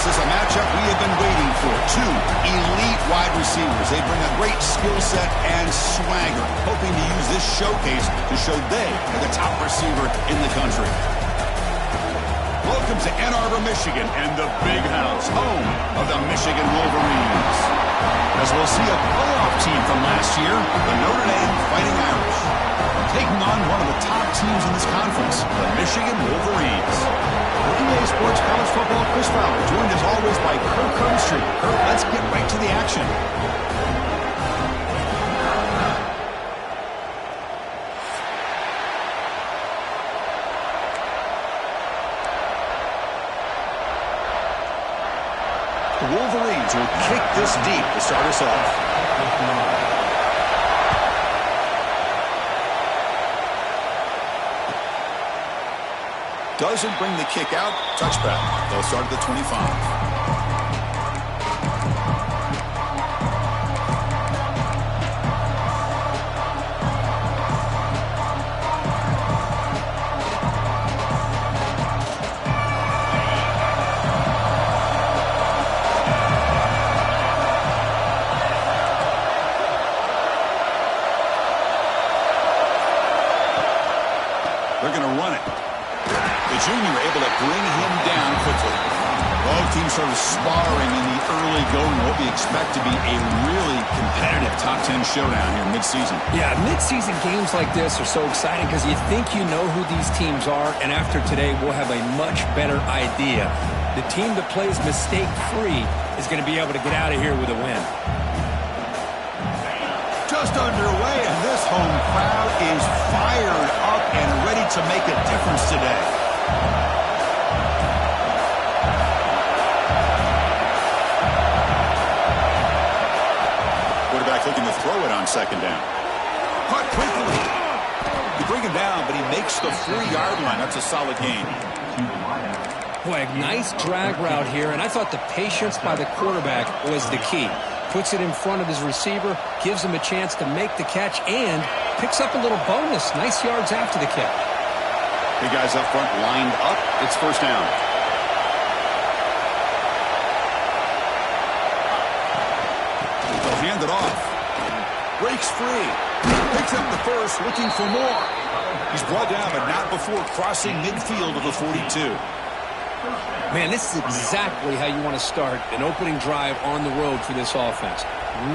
is a matchup we have been waiting for. Two elite wide receivers. They bring a great skill set and swagger, hoping to use this showcase to show they are the top receiver in the country. Welcome to Ann Arbor, Michigan, and the Big House, home of the Michigan Wolverines. As we'll see a playoff team from last year, the Notre Dame Fighting Irish, taking on one of the top teams in this conference, the Michigan Wolverines. For EA Sports College Football, Chris Fowler, joined as always by Kirk Hermstreet. Kirk, let's get right to the action. The Wolverines will kick this deep to start us off. Doesn't bring the kick out. Touchback. They'll start at the 25. They're going to run it. The junior able to bring him down quickly. Both teams sort of sparring in the early going. What we expect to be a really competitive top 10 showdown here mid-season. Yeah, mid-season games like this are so exciting because you think you know who these teams are, and after today we'll have a much better idea. The team that plays mistake-free is going to be able to get out of here with a win. Just underway, and this home crowd is fired up and ready to make a difference today. Quarterback looking to throw it on second down. Caught quickly. You bring him down, but he makes the 4-yard line. That's a solid gain. Boy, a nice drag route here, and I thought the patience by the quarterback was the key. Puts it in front of his receiver, gives him a chance to make the catch, and picks up a little bonus. Nice yards after the kick. Big guys up front lined up. It's first down. They'll hand it off. Breaks free. Picks up the first, looking for more. He's brought down, but not before crossing midfield of the 42. Man, this is exactly how you want to start an opening drive on the road for this offense.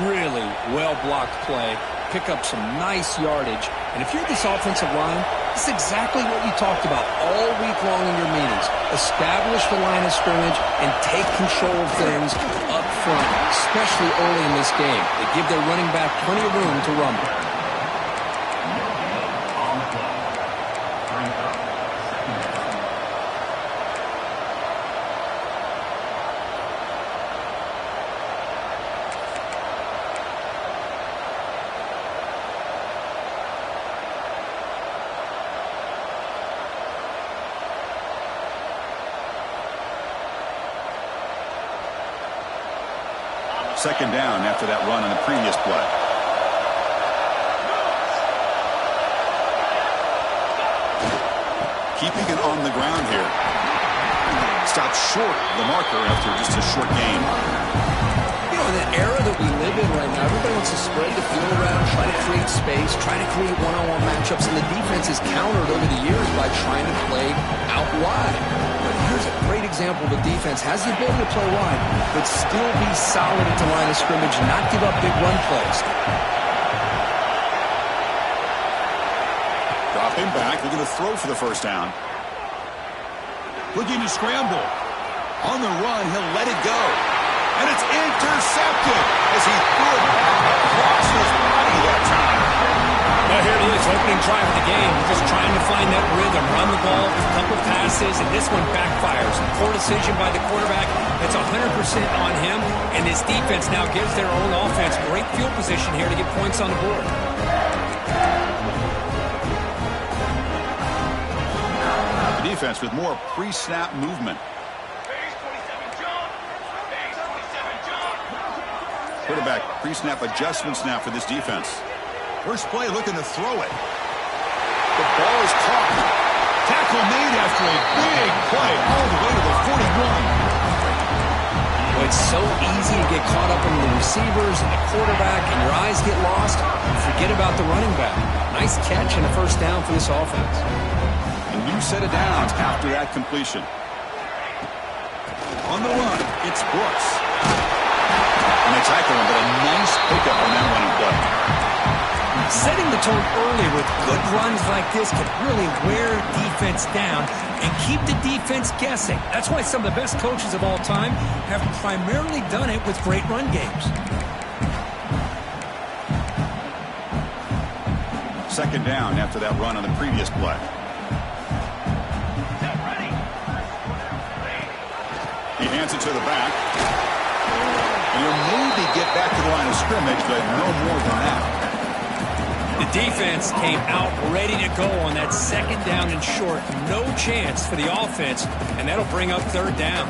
Really well-blocked play, pick up some nice yardage, and if you're this offensive line, this is exactly what you talked about all week long in your meetings. Establish the line of scrimmage and take control of things up front, especially early in this game. They give their running back plenty of room to run. Second down after that run on the previous play. Keeping it on the ground here. Stopped short of the marker after just a short gain. You know, in the era that we live in right now, everybody wants to spread the field around, try to create space, try to create one-on-one matchups, and the defense is countered over the years by trying to play out wide. But here's a great example of a defense has the ability to play wide, but still be solid at the line of scrimmage and not give up big run plays. Drop him back. Looking to throw for the first down. Looking to scramble. On the run, he'll let it go. And it's intercepted as he threw it back across his body that time. Well, here it is, opening drive of the game. Just trying to find that rhythm, run the ball, a couple passes, and this one backfires. Poor decision by the quarterback. That's 100% on him, and this defense now gives their own offense great field position here to get points on the board. The defense with more pre-snap movement. Quarterback pre-snap adjustments now for this defense. First play looking to throw it. The ball is caught. Tackle made after a big play all the way to the 41. It's so easy to get caught up in the receivers and the quarterback, and your eyes get lost. You forget about the running back. Nice catch and a first down for this offense. A new set of downs after that completion. On the run, it's Brooks. And they tackle him, but a nice pickup on that running play. Setting the tone early with good runs like this can really wear defense down and keep the defense guessing. That's why some of the best coaches of all time have primarily done it with great run games. Second down after that run on the previous play. He hands it to the back. And he'll maybe get back to the line of scrimmage, but no more than that. The defense came out ready to go on that second down and short. No chance for the offense, and that'll bring up third down.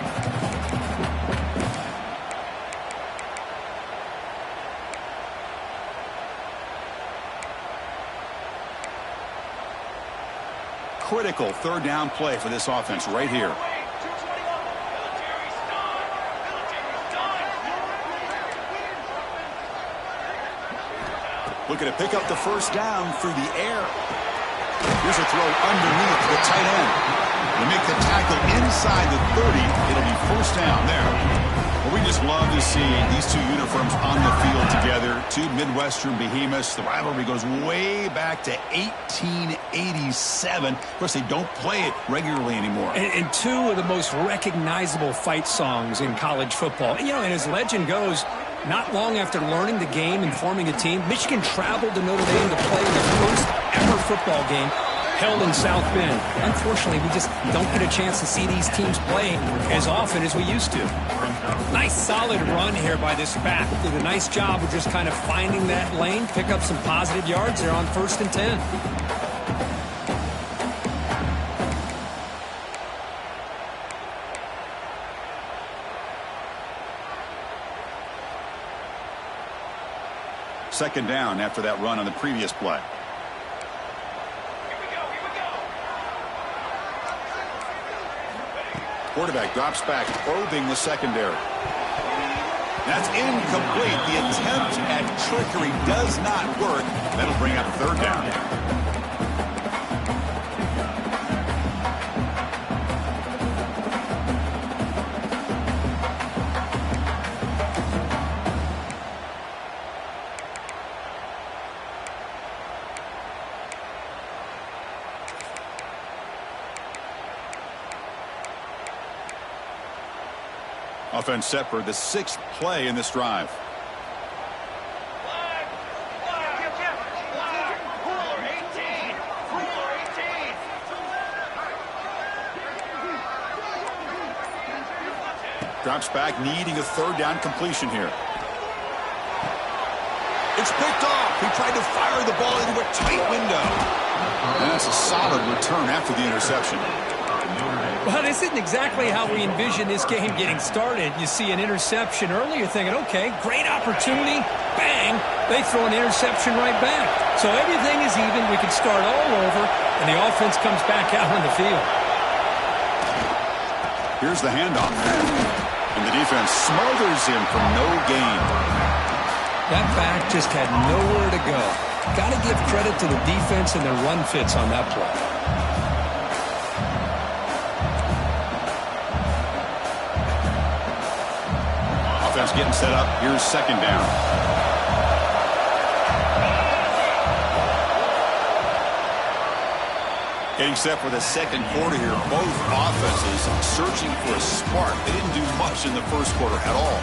Critical third down play for this offense right here. Looking to pick up the first down through the air. Here's a throw underneath the tight end. They make the tackle inside the 30. It'll be first down there. Well, we just love to see these two uniforms on the field together. Two Midwestern behemoths. The rivalry goes way back to 1887. Of course, they don't play it regularly anymore. And two of the most recognizable fight songs in college football. You know, and as legend goes, not long after learning the game and forming a team, Michigan traveled to Notre Dame to play in the first ever football game held in South Bend. Unfortunately, we just don't get a chance to see these teams play as often as we used to. Nice solid run here by this back. Did a nice job of just kind of finding that lane, pick up some positive yards there on 1st and 10. Second down after that run on the previous play. Quarterback drops back, probing the secondary. That's incomplete. The attempt at trickery does not work. That'll bring up third down. Offense set for the 6th play in this drive. Drops back, needing a third down completion here. It's picked off. He tried to fire the ball into a tight window. And that's a solid return after the interception. Well, this isn't exactly how we envision this game getting started. You see an interception early, you're thinking, okay, great opportunity. Bang, they throw an interception right back. So everything is even. We can start all over, and the offense comes back out on the field. Here's the handoff. And the defense smothers him for no gain. That back just had nowhere to go. Got to give credit to the defense and their run fits on that play. Offense getting set up. Here's second down. Getting set for the second quarter here. Both offenses searching for a spark. They didn't do much in the first quarter at all.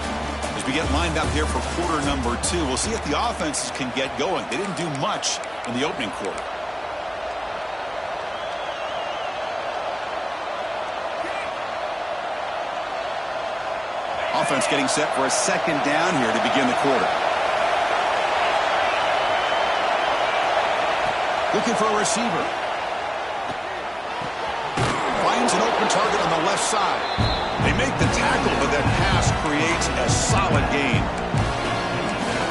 As we get lined up here for quarter number 2, we'll see if the offenses can get going. They didn't do much in the opening quarter. Offense getting set for a second down here to begin the quarter. Looking for a receiver. Finds an open target on the left side. They make the tackle, but that pass creates a solid gain.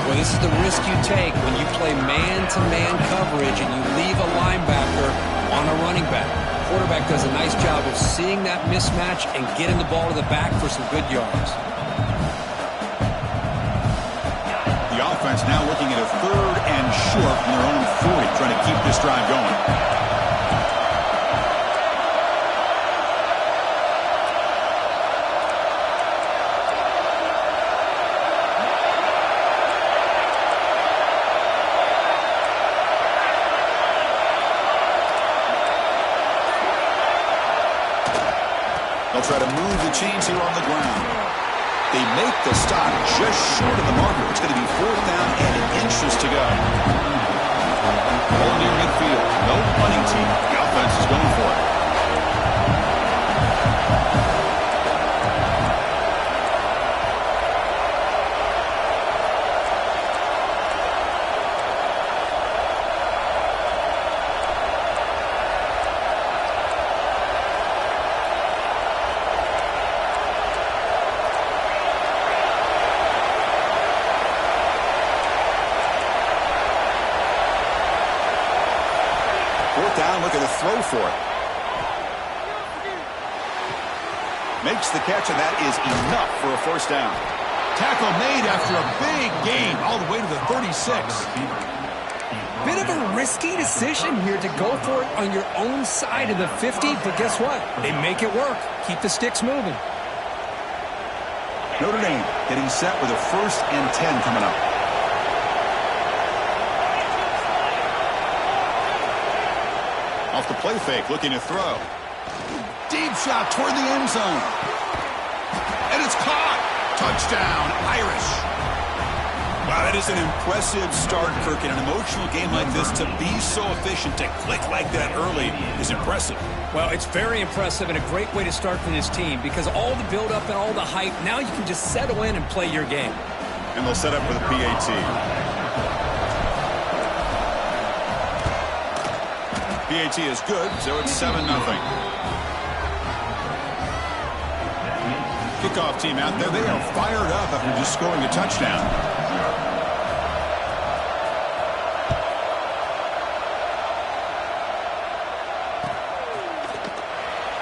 Well, this is the risk you take when you play man-to-man coverage and you leave a linebacker on a running back. Quarterback does a nice job of seeing that mismatch and getting the ball to the back for some good yards. offense now looking at a 3rd and short from their own 40, trying to keep this drive going. They'll try to move the chains here on the ground. They make the stop just short of the marker. It's going to be 4th down and inches to go. Ball near midfield. No punting team. The offense is going for it. Down, look at the throw for it. Makes the catch, and that is enough for a 1st down. Tackle made after a big gain, all the way to the 36. Bit of a risky decision here to go for it on your own side of the 50, but guess what? They make it work. Keep the sticks moving. Notre Dame getting set with a 1st and 10 coming up. Off the play fake, looking to throw. Deep shot toward the end zone. And it's caught. Touchdown, Irish. Wow, that is an impressive start, Kirk. In an emotional game like this, to be so efficient, to click like that early is impressive. Well, it's very impressive and a great way to start for this team because all the build-up and all the hype, now you can just settle in and play your game. And they'll set up for the PAT. PAT is good, so it's 7-0. Kickoff team out there. They are fired up after just scoring a touchdown.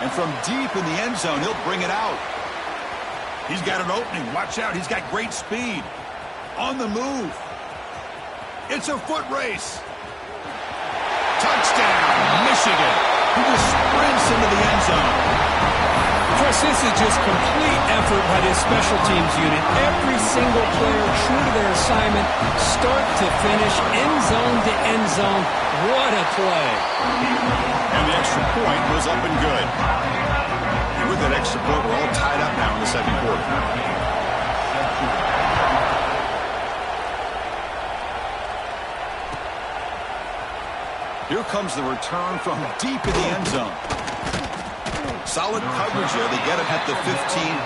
And from deep in the end zone, he'll bring it out. He's got an opening. Watch out. He's got great speed. On the move. It's a foot race. Touchdown, Michigan. He just sprints into the end zone. Chris, this is just complete effort by this special teams unit. Every single player true to their assignment, start to finish, end zone to end zone. What a play. And the extra point was up and good. And with that extra point, we're all tied up now in the 2nd quarter. Here comes the return from deep in the end zone. Solid coverage there. They get it at the 15.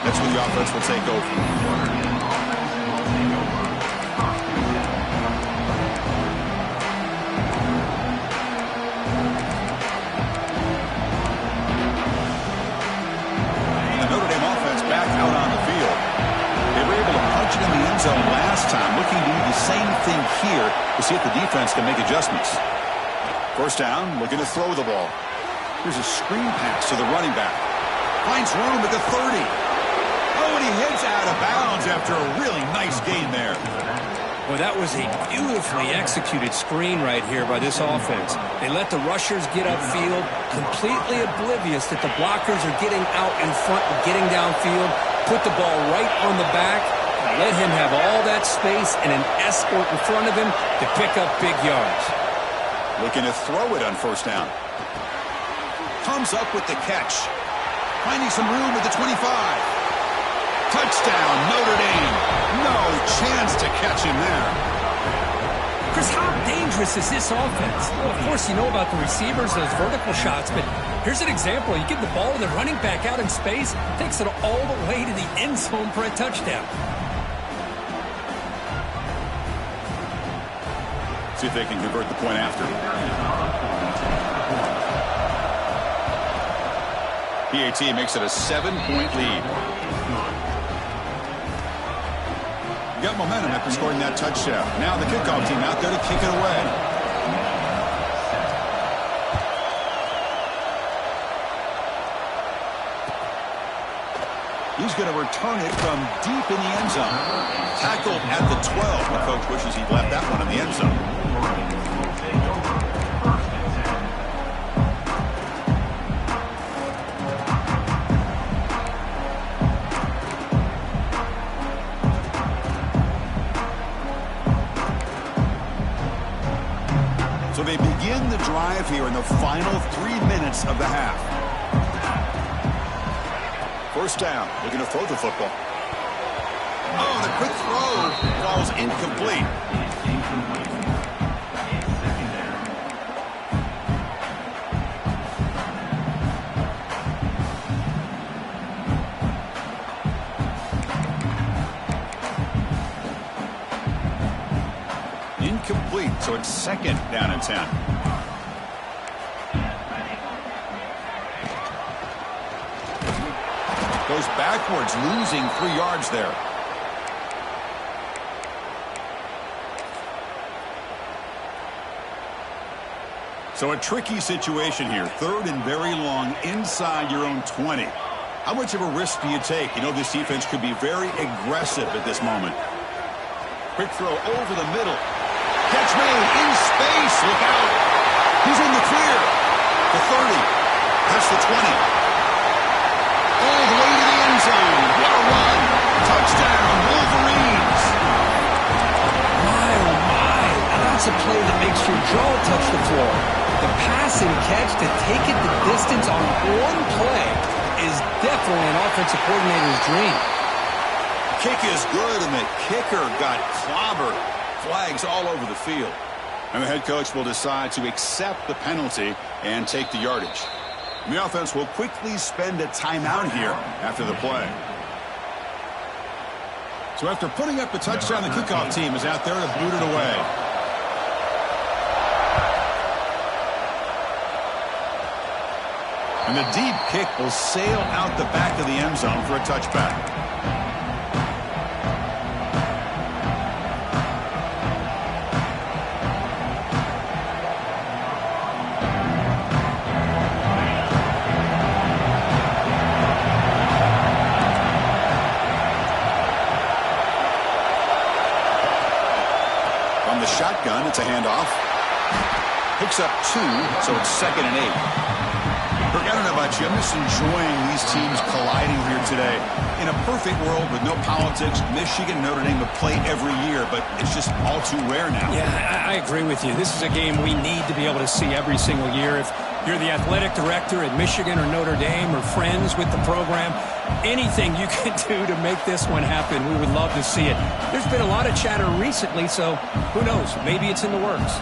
That's when the offense will take over. The Notre Dame offense back out on the field. They were able to punch it in the end zone last time. Looking to do the same thing here to see if the defense can make adjustments. 1st down, looking to throw the ball. Here's a screen pass to the running back. Finds room at the 30. Oh, and he hits out of bounds after a really nice gain there. Well, that was a beautifully executed screen right here by this offense. They let the rushers get upfield, completely oblivious that the blockers are getting out in front and getting downfield, put the ball right on the back, let him have all that space and an escort in front of him to pick up big yards. Looking to throw it on 1st down. Comes up with the catch. Finding some room at the 25. Touchdown, Notre Dame. No chance to catch him there. Chris, how dangerous is this offense? Well, of course, you know about the receivers, those vertical shots, but here's an example. You give the ball to the running back out in space, takes it all the way to the end zone for a touchdown. See if they can convert the point after. PAT makes it a 7-point lead. Got momentum after scoring that touchdown. Now the kickoff team out there to kick it away. He's going to return it from deep in the end zone. Tackled at the 12. The coach wishes he'd left that one in the end zone. So they begin the drive here in the final 3 minutes of the half. First down, looking to throw the football. Oh, the quick throw falls incomplete. Incomplete, so it's second down and 10. Goes backwards, losing 3 yards there. So a tricky situation here. Third and very long inside your own 20. How much of a risk do you take? You know this defense could be very aggressive at this moment. Quick throw over the middle. Catch made in space. Look out. He's in the clear. The 30. That's the 20. All the way to the end zone. What a run. Touchdown, Wolverines. My, oh my. That's a play that makes your jaw touch the floor. The pass and catch to take it the distance on one play is definitely an offensive coordinator's dream. Kick is good, and the kicker got clobbered. Flags all over the field. And the head coach will decide to accept the penalty and take the yardage. And the offense will quickly spend a timeout here after the play. So after putting up the touchdown, the kickoff team is out there to boot it away. And the deep kick will sail out the back of the end zone for a touchback. From the shotgun, it's a handoff. Picks up 2, so it's 2nd and 8. Kirk, I don't know about you. I'm just enjoying these teams colliding here today. In a perfect world with no politics, Michigan and Notre Dame would play every year, but it's just all too rare now. Yeah, I agree with you. This is a game we need to be able to see every single year. If you're the athletic director at Michigan or Notre Dame or friends with the program, anything you can do to make this one happen, we would love to see it. There's been a lot of chatter recently, so who knows? Maybe it's in the works.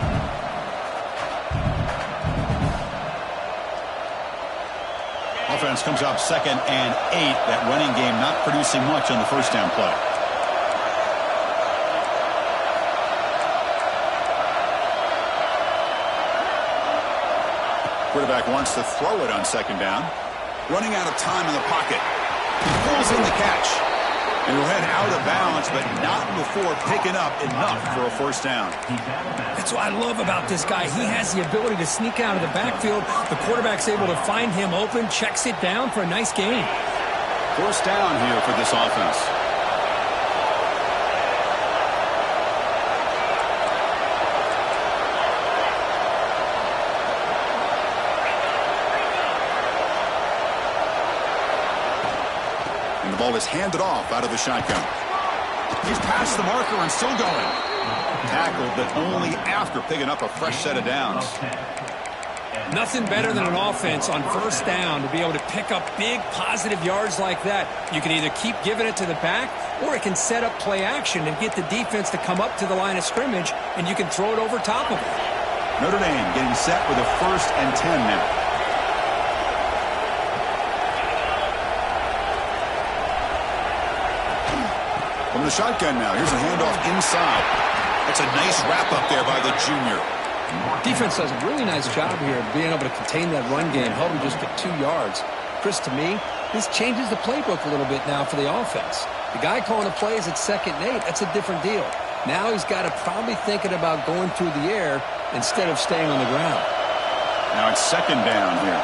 Offense comes up 2nd and 8. That running game not producing much on the first down play. Quarterback wants to throw it on 2nd down. Running out of time in the pocket. He pulls in the catch. And he'll head out of bounds, but not before picking up enough for a first down. That's what I love about this guy. He has the ability to sneak out of the backfield. The quarterback's able to find him open, checks it down for a nice gain. First down here for this offense. And the ball is handed off out of the shotgun. He's past the marker and still going. Tackled, but only after picking up a fresh set of downs. Nothing better than an offense on first down to be able to pick up big positive yards like that. You can either keep giving it to the back, or it can set up play action and get the defense to come up to the line of scrimmage, and you can throw it over top of it. Notre Dame getting set with a 1st and 10 now. From the shotgun now, here's a handoff inside. That's a nice wrap up there by the junior. Defense does a really nice job here of being able to contain that run game, held him just at 2 yards. Chris, to me, this changes the playbook a little bit now for the offense. The guy calling the plays at 2nd and 8, that's a different deal. Now he's got to probably thinking about going through the air instead of staying on the ground. Now it's 2nd down here.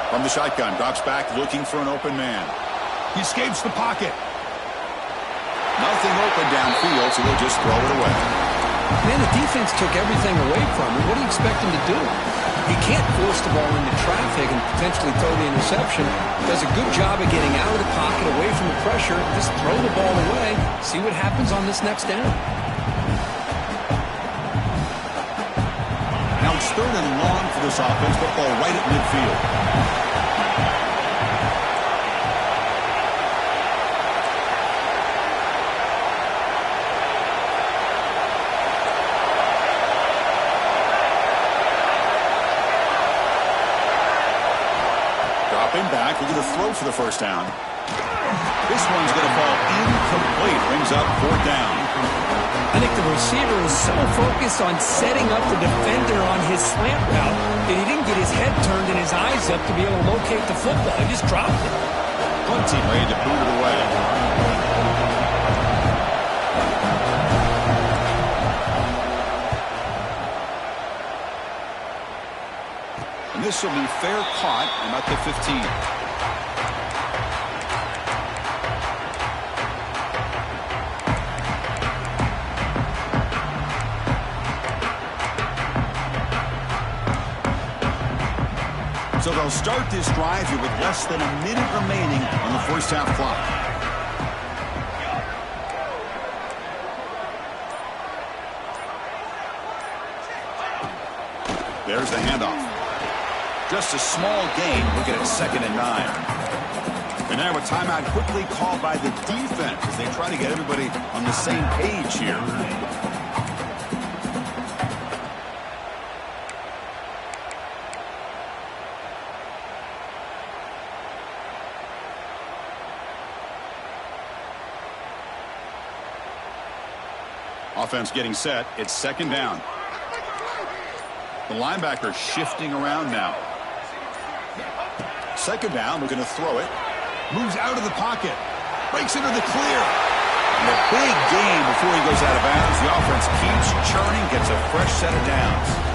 From the shotgun, drops back looking for an open man. He escapes the pocket. Nothing open downfield, so they'll just throw it away. Man, the defense took everything away from him. What do you expect him to do? He can't force the ball into traffic and potentially throw the interception. Does a good job of getting out of the pocket, away from the pressure. Just throw the ball away. See what happens on this next down. Now it's 3rd and long for this offense. Football right at midfield. Back, we're going to throw for the first down. This one's going to fall incomplete. Brings up 4th down. I think the receiver was so focused on setting up the defender on his slant route that he didn't get his head turned and his eyes up to be able to locate the football. He just dropped it. Punt team ready to boot it away. And this will be fair caught and up to 15. So they'll start this drive here with less than a minute remaining on the first half clock. There's the handoff. Just a small gain. Looking at 2nd and 9. And now a timeout quickly called by the defense as they try to get everybody on the same page here. Offense getting set. It's 2nd down. The linebacker shifting around now. 2nd down. We're going to throw it. Moves out of the pocket. Breaks into the clear. And a big gain before he goes out of bounds. The offense keeps churning. Gets a fresh set of downs.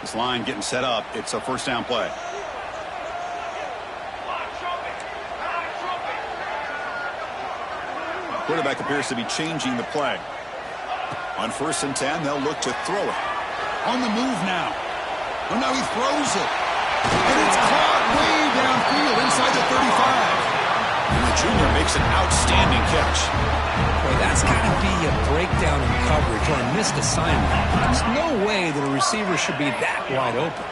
This line getting set up. It's a first down play. Quarterback appears to be changing the play. On 1st and 10, they'll look to throw it. On the move now. Oh, now he throws it. And it's caught way downfield inside the 35. And the junior makes an outstanding catch. Boy, that's got to be a breakdown in coverage or a missed assignment. There's no way that a receiver should be that wide open.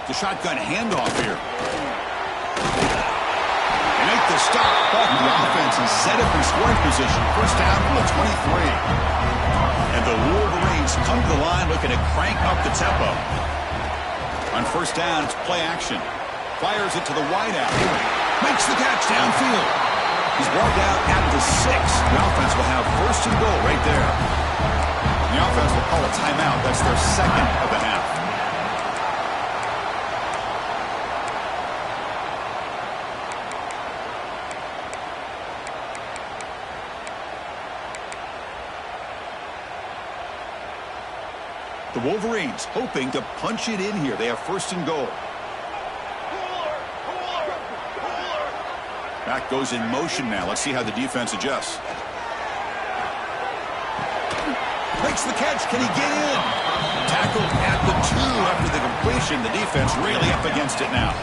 The shotgun handoff here. They make the stop, but the offense is set up in scoring position. First down from the 23. And the Wolverines come to the line looking to crank up the tempo. On 1st down, it's play action. Fires it to the wideout. Makes the catch downfield. He's brought down at the 6. The offense will have 1st and goal right there. The offense will call a timeout. That's their 2nd of the half. The Wolverines hoping to punch it in here. They have 1st and goal. Back goes in motion now. Let's see how the defense adjusts. Makes the catch. Can he get in? Tackled at the 2 after the completion. The defense really up against it now.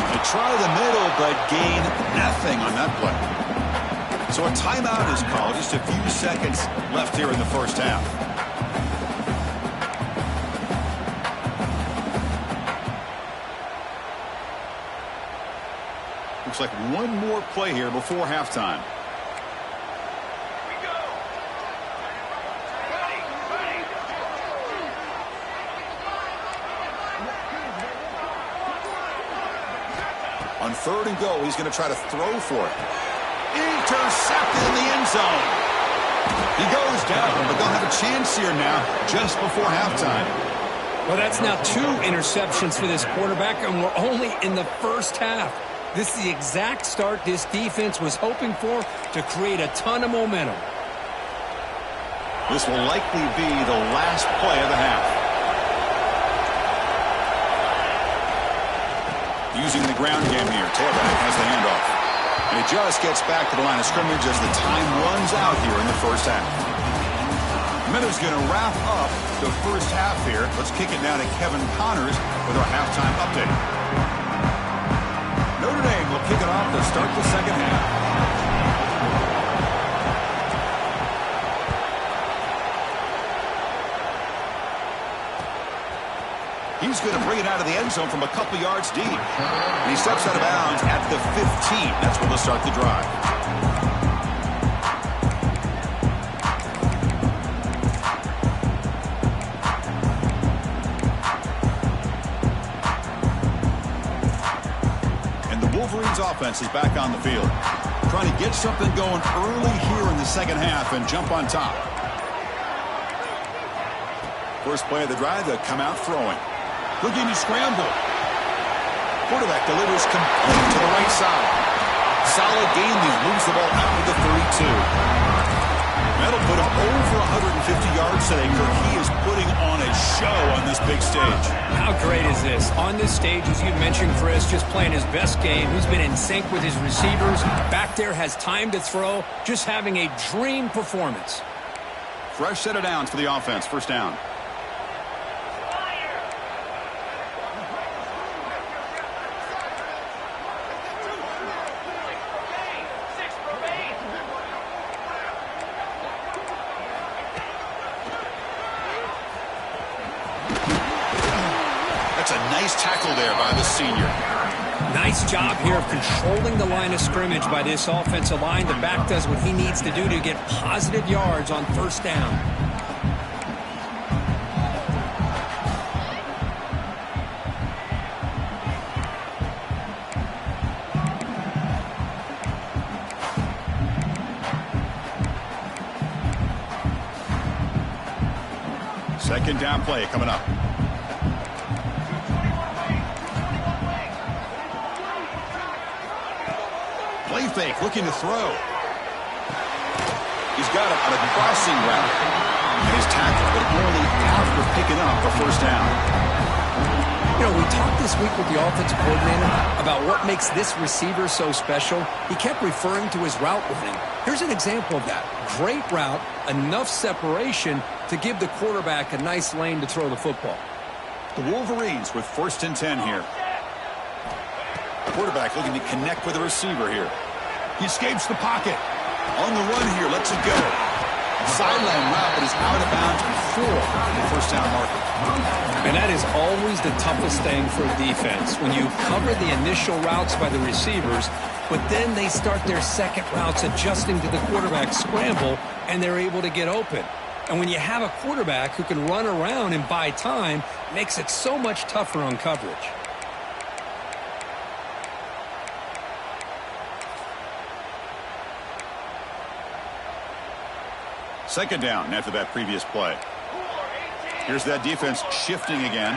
They try the middle, but gain nothing on that play. So a timeout is called. Just a few seconds left here in the first half. Looks like one more play here before halftime. On 3rd and goal, he's going to try to throw for it. Intercepted in the end zone. He goes down, but they'll have a chance here now just before halftime. Well, that's now 2 interceptions for this quarterback, and we're only in the first half. This is the exact start this defense was hoping for to create a ton of momentum. This will likely be the last play of the half. Using the ground game here, tailback has the handoff. And it just gets back to the line of scrimmage as the time runs out here in the first half. Miller's going to wrap up the first half here. Let's kick it now to Kevin Connors with our halftime update. Notre Dame will kick it off to start the second half. He's going to bring it out of the end zone from a couple yards deep. And he steps out of bounds at the 15. That's where they'll start the drive. And the Wolverines offense is back on the field, trying to get something going early here in the second half and jump on top. First play of the drive, they'll come out throwing. Looking to scramble. Quarterback delivers complete to the right side. Solid gain. He moves the ball out to the 32. That'll put him over 150 yards today. He is putting on a show on this big stage. How great is this? On this stage, as you mentioned, Chris, just playing his best game. He's been in sync with his receivers. Back there, has time to throw. Just having a dream performance. Fresh set of downs for the offense. First down. Tackle there by the senior. Nice job here of controlling the line of scrimmage by this offensive line. The back does what he needs to do to get positive yards on first down. Second down play coming up. Play fake, looking to throw. He's got him on a crossing route. And he's tackled, but only after picking up the first down. You know, we talked this week with the offensive coordinator about what makes this receiver so special. He kept referring to his route running. Here's an example of that. Great route, enough separation to give the quarterback a nice lane to throw the football. The Wolverines with 1st and 10 here. Quarterback looking to connect with the receiver here. He escapes the pocket. On the run here, lets it go. Sideline route, but is out of bounds before the first down marker. And that is always the toughest thing for a defense. When you cover the initial routes by the receivers, but then they start their second routes adjusting to the quarterback scramble, and they're able to get open. And when you have a quarterback who can run around and buy time, it makes it so much tougher on coverage. Second down after that previous play. Here's that defense shifting again.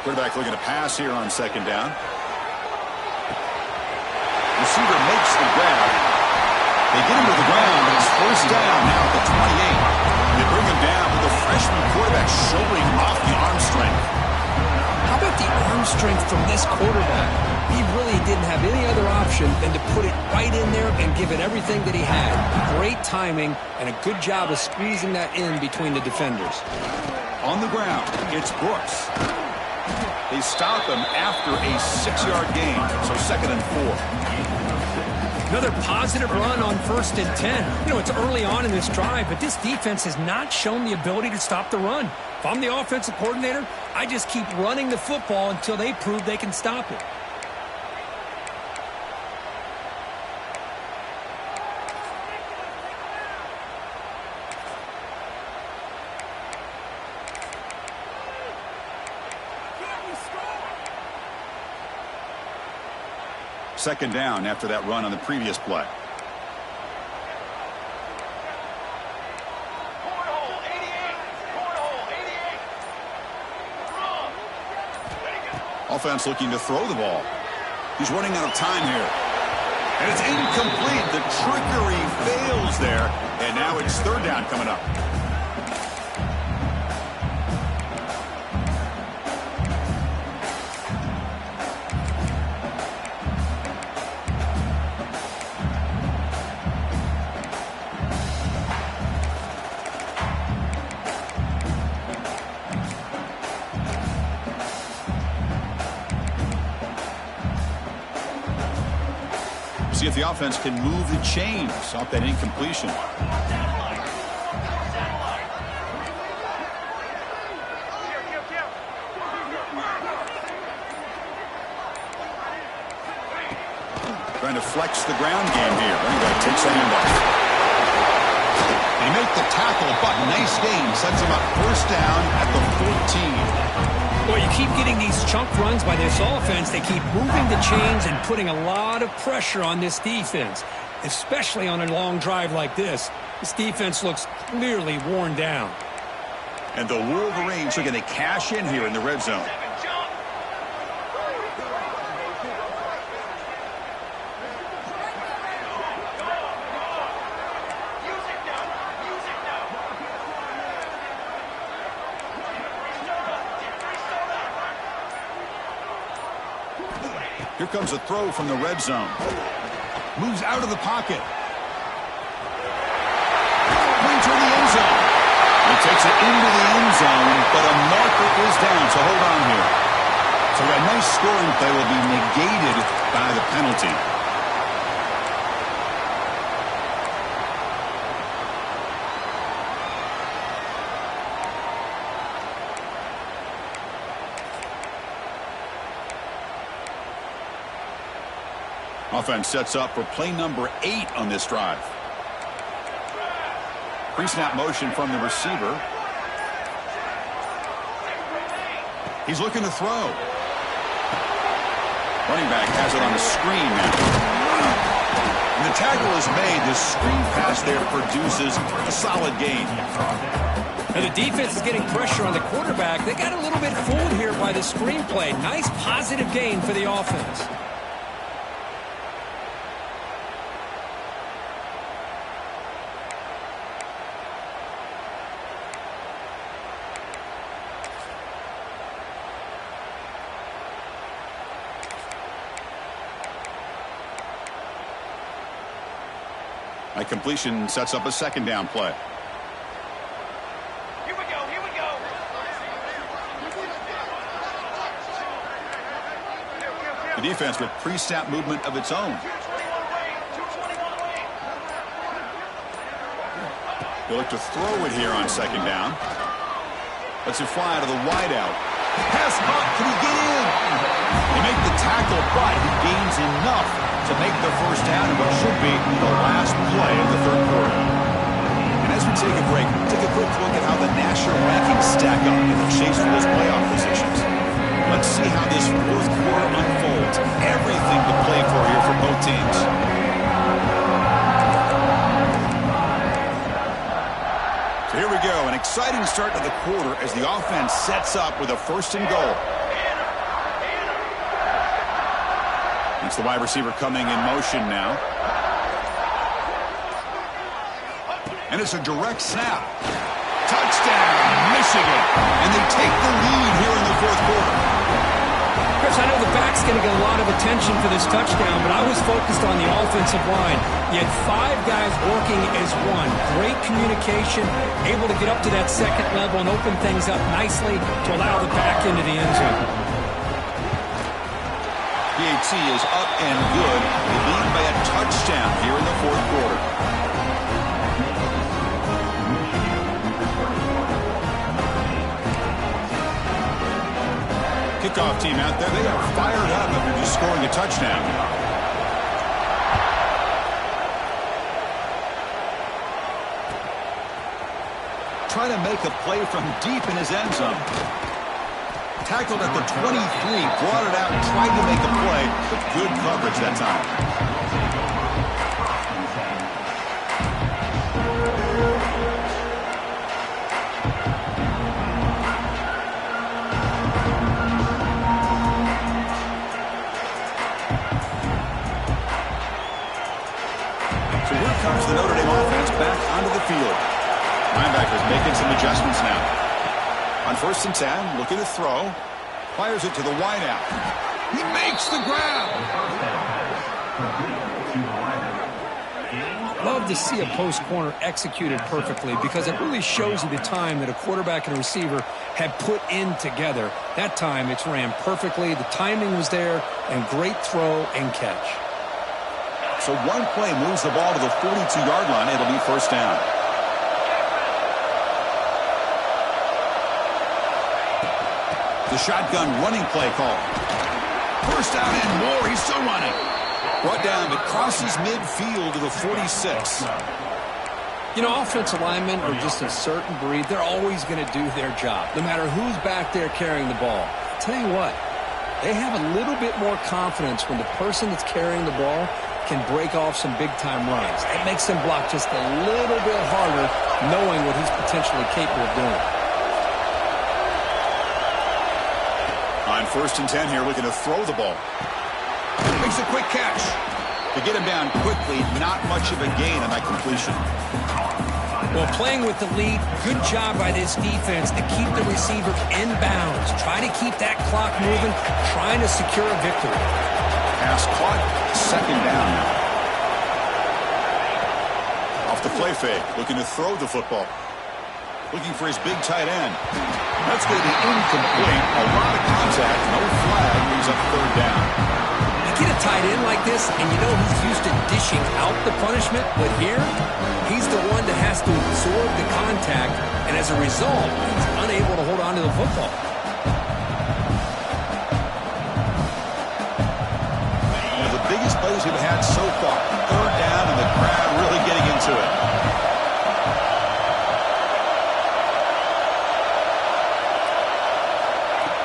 Quarterback looking to pass here on second down. Receiver makes the grab. They get him to the ground, but it's first down now at the 28. They bring him down with the freshman quarterback showing off the arm strength. How about the arm strength from this quarterback? He really didn't have any other option than to put it right in there and give it everything that he had. Great timing and a good job of squeezing that in between the defenders. On the ground, it's Brooks. They stop him after a 6-yard gain, so 2nd and 4. Another positive run on 1st and 10. You know, it's early on in this drive, but this defense has not shown the ability to stop the run. If I'm the offensive coordinator, I just keep running the football until they prove they can stop it. Second down after that run on the previous play. Offense looking to throw the ball. He's running out of time here. And it's incomplete. The trickery fails there. And now it's third down coming up. See if the offense can move the chains off that incompletion. Trying to flex the ground game here. Running back takes the handoff. And he make the tackle, but nice gain. Sets him up first down at the 14. Well, you keep getting these chunk runs by this offense. They keep moving the chains and putting a lot of pressure on this defense, especially on a long drive like this. This defense looks clearly worn down. And the Wolverines are going to cash in here in the red zone. Here comes a throw from the red zone. Moves out of the pocket. Points to the end zone. He takes it into the end zone, but a marker is down, so hold on here. So that nice scoring play will be negated by the penalty. Offense sets up for play number 8 on this drive. Pre-snap motion from the receiver. He's looking to throw. Running back has it on the screen now. And the tackle is made. The screen pass there produces a solid gain. And the defense is getting pressure on the quarterback. They got a little bit fooled here by the screenplay. Nice positive gain for the offense. A completion sets up a second down play. Here we go, here we go. The defense with pre-snap movement of its own. They look to throw it here on second down. Lets it fly out of the wideout. Pass caught. Can he get in? They make the tackle, but he gains enough to make the first down in what should be the last play of the third quarter. And as we take a break, take a quick look at how the national rankings stack up in the chase for those playoff positions. Let's see how this fourth quarter unfolds. Everything to play for here for both teams. So here we go, an exciting start to the quarter as the offense sets up with a first and goal. It's the wide receiver coming in motion now. And it's a direct snap. Touchdown, Michigan. And they take the lead here in the fourth quarter. Chris, I know the back's going to get a lot of attention for this touchdown, but I was focused on the offensive line. You had 5 guys working as one. Great communication, able to get up to that second level and open things up nicely to allow the back into the end zone. PAT is up and good. They lead by a touchdown here in the fourth quarter. Kickoff team out there. They are fired up after just scoring a touchdown. Trying to make a play from deep in his end zone. Tackled at the 23, brought it out, tried to make a play, but good coverage that time. So here comes the Notre Dame offense back onto the field. Linebackers making some adjustments now. On 1st and 10, looking to throw. Fires it to the wideout. He makes the grab. Love to see a post corner executed perfectly because it really shows you the time that a quarterback and a receiver have put in together. That time it's ran perfectly. The timing was there, and great throw and catch. So one play moves the ball to the 42-yard line. It'll be 1st down. The shotgun running play call. 1st down and more. He's still running. Brought down, but crosses midfield to the 46. You know, offensive linemen are just a certain breed. They're always going to do their job, no matter who's back there carrying the ball. I'll tell you what, they have a little bit more confidence when the person that's carrying the ball can break off some big-time runs. It makes them block just a little bit harder, knowing what he's potentially capable of doing. On 1st and 10 here, looking to throw the ball. Makes a quick catch. To get him down quickly, not much of a gain on that completion. Well, playing with the lead, good job by this defense to keep the receiver in bounds. Try to keep that clock moving, trying to secure a victory. Pass caught, 2nd down now. Off the play fake, looking to throw the football. Looking for his big tight end. That's going to be incomplete. A lot of contact, no flag, brings up 3rd down. You get a tight end like this, and you know he's used to dishing out the punishment, but here, he's the one that has to absorb the contact, and as a result, he's unable to hold on to the football. One of the biggest plays we've had so far. 3rd down, and the crowd really getting into it.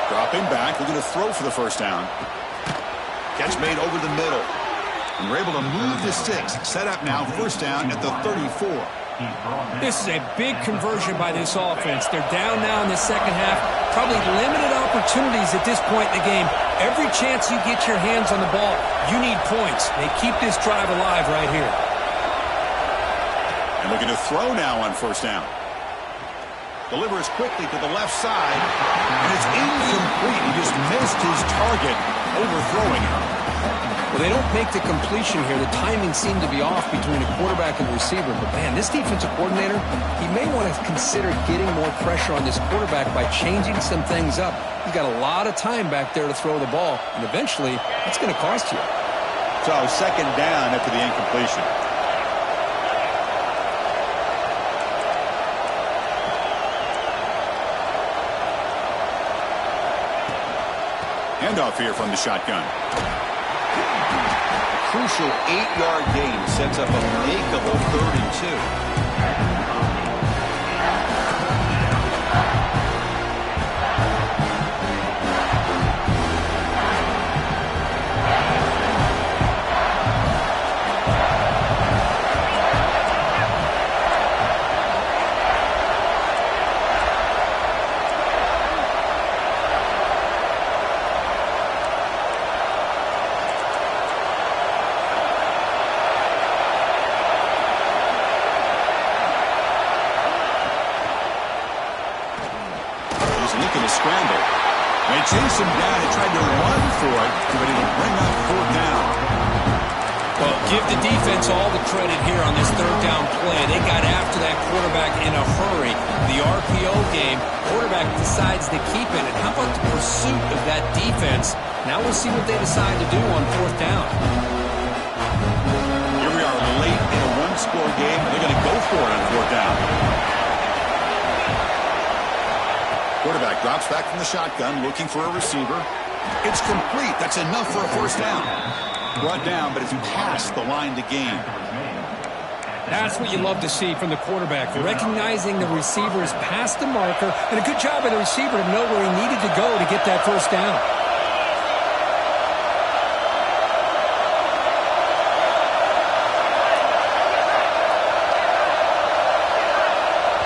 Dropping back, we're going to throw for the 1st down. Catch made over the middle. And we're able to move the sticks. Set up now, 1st down at the 34. This is a big conversion by this offense. They're down now in the 2nd half. Probably limited opportunities at this point in the game. Every chance you get your hands on the ball, you need points. They keep this drive alive right here. And looking to throw now on 1st down. Delivers quickly to the left side, and it's incomplete. He just missed his target, overthrowing him. Well, they don't make the completion here. The timing seemed to be off between a quarterback and a receiver. But, man, this defensive coordinator, he may want to consider getting more pressure on this quarterback by changing some things up. He's got a lot of time back there to throw the ball, and eventually it's going to cost you. So 2nd down after the incompletion. Handoff here from the shotgun. Crucial 8-yard gain sets up a makeable 3rd and 2. Scramble. They chased him down and tried to run for it, but it'll bring up 4th down. Well, give the defense all the credit here on this 3rd down play. They got after that quarterback in a hurry. The RPO game, quarterback decides to keep it. And how about the pursuit of that defense? Now we'll see what they decide to do on 4th down. Here we are late in a one-score game. They're going to go for it on 4th down. Quarterback drops back from the shotgun, looking for a receiver. It's complete. That's enough for a 1st down. Brought down, but it's past the line to gain. That's what you love to see from the quarterback, recognizing the receiver's past the marker, and a good job by the receiver to know where he needed to go to get that first down.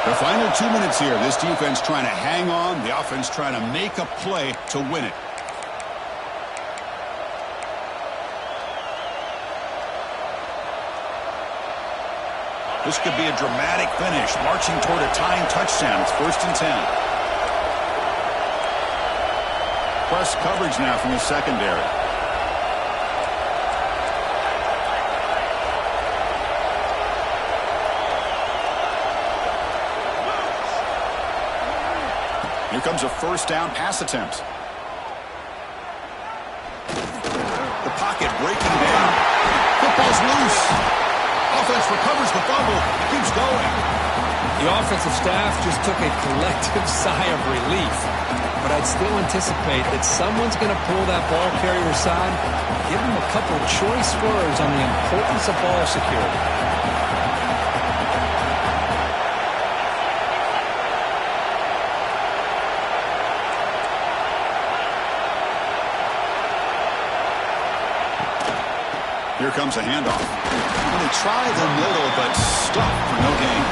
The final 2 minutes here. This defense trying to hang on. The offense trying to make a play to win it. This could be a dramatic finish, marching toward a tying touchdown. It's 1st and 10. Press coverage now from the secondary. Here comes a 1st down pass attempt. The pocket breaking down. Football's loose. Offense recovers the fumble. Keeps going. The offensive staff just took a collective sigh of relief. But I'd still anticipate that someone's going to pull that ball carrier aside, give him a couple choice words on the importance of ball security. Here comes a handoff. They try the middle, but stuck for no gain.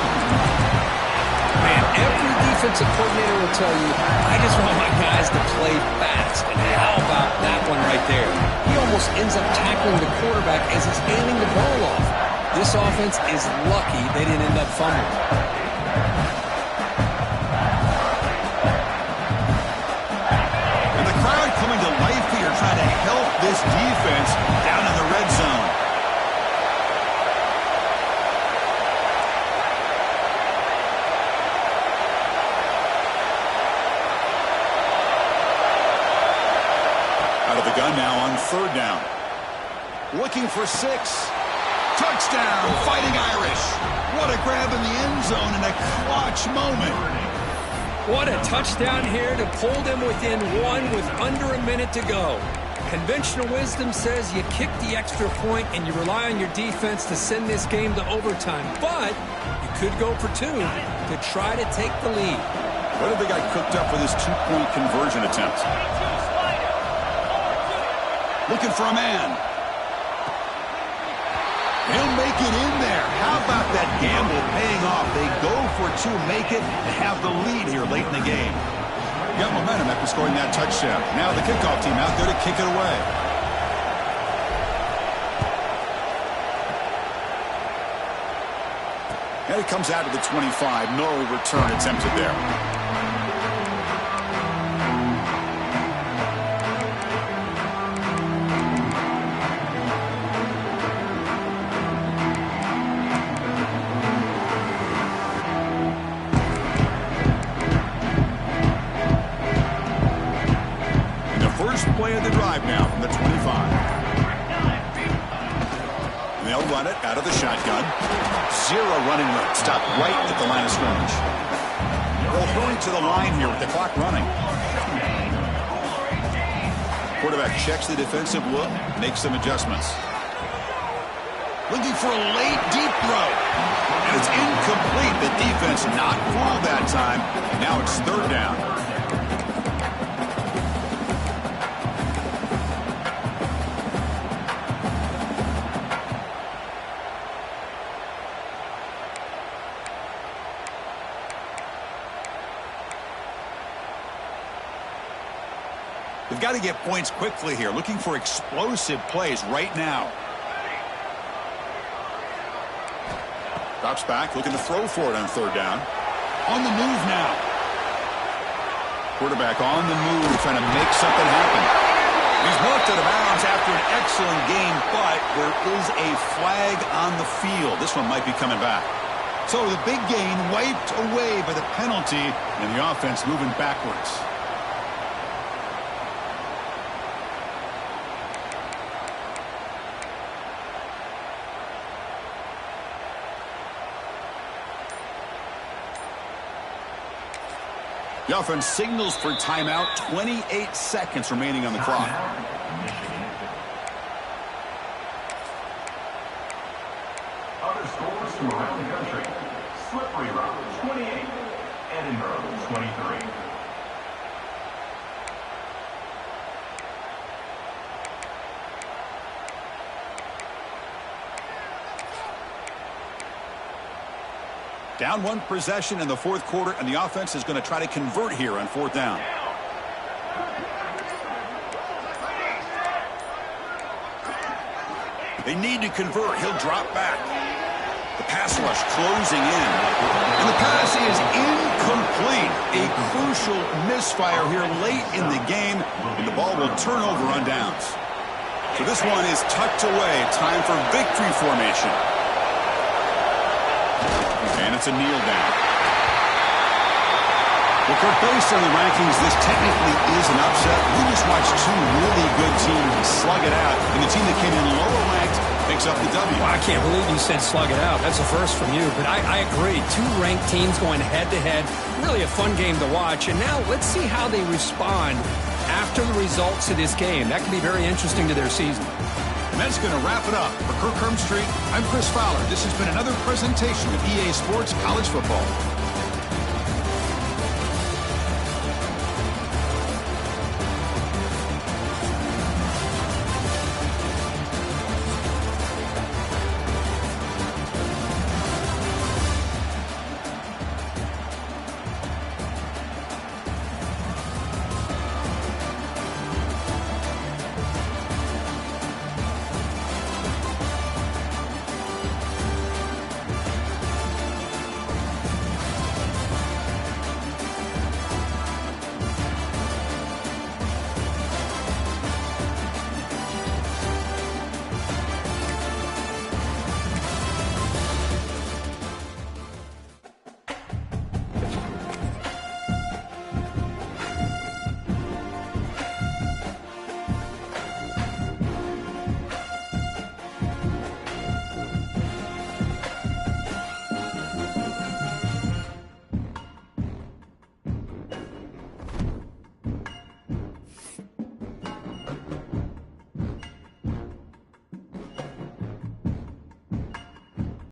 Man, every defensive coordinator will tell you, I just want my guys to play fast. And how about that one right there? He almost ends up tackling the quarterback as he's handing the ball off. This offense is lucky they didn't end up fumbling. And the crowd coming to life here, trying to help this defense down in the red zone. Out of the gun now on 3rd down. Looking for 6. Touchdown, Fighting Irish. What a grab in the end zone in a clutch moment. What a touchdown here to pull them within 1 with under a minute to go. Conventional wisdom says you kick the extra point and you rely on your defense to send this game to overtime. But you could go for 2 to try to take the lead. What have they got cooked up for this 2-point conversion attempt? Looking for a man. He'll make it in there. How about that gamble paying off? They go for 2, make it, and have the lead here late in the game. Got momentum after scoring that touchdown. Now the kickoff team out there to kick it away. And it comes out to the 25. No return attempted there. Play of the drive now from the 25. And they'll run it out of the shotgun. 0 running room. Stop right at the line of scrimmage. They'll hurry to the line here with the clock running. Quarterback checks the defensive look, makes some adjustments. Looking for a late deep throw. And it's incomplete. The defense not fooled that time. Now it's 3rd down. They've got to get points quickly here. Looking for explosive plays right now. Drops back, looking to throw for it on 3rd down. On the move now. Quarterback on the move, trying to make something happen. He's knocked out of bounds after an excellent game, but there is a flag on the field. This one might be coming back. So the big gain wiped away by the penalty, and the offense moving backwards. The offense signals for timeout. 28 seconds remaining on the clock. Other scores around the country. Slippery Rock, 28. Edinburgh, 23. Down one possession in the fourth quarter, and the offense is going to try to convert here on fourth down. They need to convert. He'll drop back. The pass rush closing in. And the pass is incomplete. A crucial misfire here late in the game, and the ball will turn over on downs. So this one is tucked away. Time for victory formation. And it's a kneel down. Well, Kirk, based on the rankings, this technically is an upset. We just watched two really good teams slug it out, and the team that came in lower ranked picks up the W. Well, I can't believe you said slug it out. That's a first from you, but I agree. Two ranked teams going head-to-head. Really a fun game to watch, and now let's see how they respond after the results of this game. That can be very interesting to their season. And that's going to wrap it up. For Kirk Street, I'm Chris Fowler. This has been another presentation of EA Sports College Football.